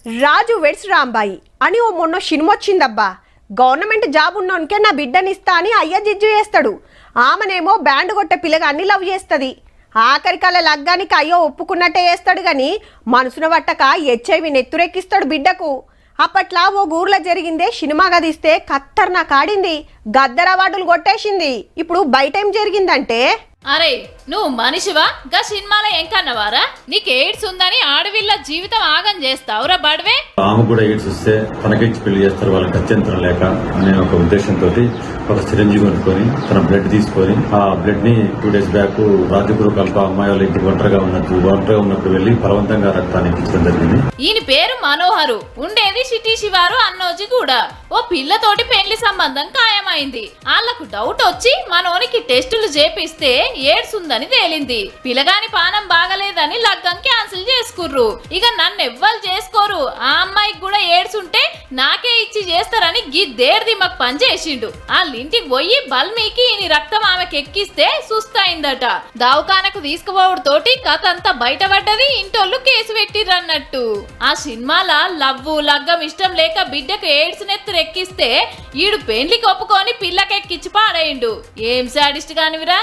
రాజు weds Rambai అని ఓ మొన్న cinema వచ్చిందబ్బా. Government job ఉన్నోనికే నా బిడ్డనిస్తా అని అయ్య జిజ్జు చేస్తాడు. ఆమెనేమో బ్యాండ్ కొట్టే పిల్లగా అన్ని లవ్ చేస్తుంది. ఆఖరికాల లగ్గానికి అయ్యో ఒప్పుకున్నట్టే చేస్తాడు గాని మనసున పట్టక హెచ్ఐవి నెత్తురెక్కిస్తాడు బిడ్డకు. అప్పట్లా ఓ ఊర్లో జరిగిందే సినిమాగా తీస్తే ఖత్తర్నా కాడింది, గద్దర్ అవార్డులు కొట్టేసింది. ఇప్పుడు బయట ఏం జరిగిందంటే, అరే నువ్వు మనిషివా? గా సినిమాలో ఏం కన్నవారా? నీకు ఎయిడ్స్ ఉందని ఆడవిల్ల జీవితం ఆగం చేస్తావురా బడవే. ఆమె కూడా ఎయిడ్స్ వస్తే తనకిచ్చి పెళ్లి చేస్తారు వాళ్ళకి అత్యంతరం లేక అనే ఒక ఉద్దేశంతో ఒక చిరంజీవి కొనుక్కొని తన బ్లడ్ తీసుకొని ఆ బ్లడ్ ని 2 days బ్యాక్ రాజగురు కల్ప అమ్మాయి వాళ్ళ ఇంటికి ఒంటరిగా ఉన్నప్పుడు వెళ్లి బలవంతంగా రక్తాన్ని ఎక్కించడం జరిగింది. ఈయన పేరు మనోహరు, ఉండేది సిటీ శివారు అన్నోజి కూడా. ఓ పిల్లతోటి పెళ్లి సంబంధం ఖాయమైంది. వాళ్లకు డౌట్ వచ్చి మనోనికి టెస్టులు చేపిస్తే ఎయిడ్స్ ఉందని తేలింది. పిల్లగాని పానం బాగలేదని లగ్గం క్యాన్సిల్ చేసుకుర్రు. ఇక నన్ను ఎవ్వరు చేసుకోరు, ఆ అమ్మాయికి కూడా ఎయిడ్స్ ఉంటే నాకే ఇచ్చి చేస్తారని గిద్దేర్ది మాకు పని చేసిండు. వాళ్ళింటికి పోయి బల్మీకి ఈయన రక్తం ఆమెకి ఎక్కిస్తే సుస్తయిందట. దవాఖానకు తీసుకుపోవడం తోటి కథ అంతా బయటపడ్డది. ఇంటోళ్ళు కేసు పెట్టిరన్నట్టు. ఆ సినిమాల లవ్వు లగ్గం ఇష్టం లేక బిడ్డకు ఎయిడ్స్ నెత్తురు ఎక్కిస్తే ఈడు పెండ్లికి ఒప్పుకొని పిల్లకెక్కిచ్చి పాడేయండు. ఏం సాడిస్ట్ కానివిరా.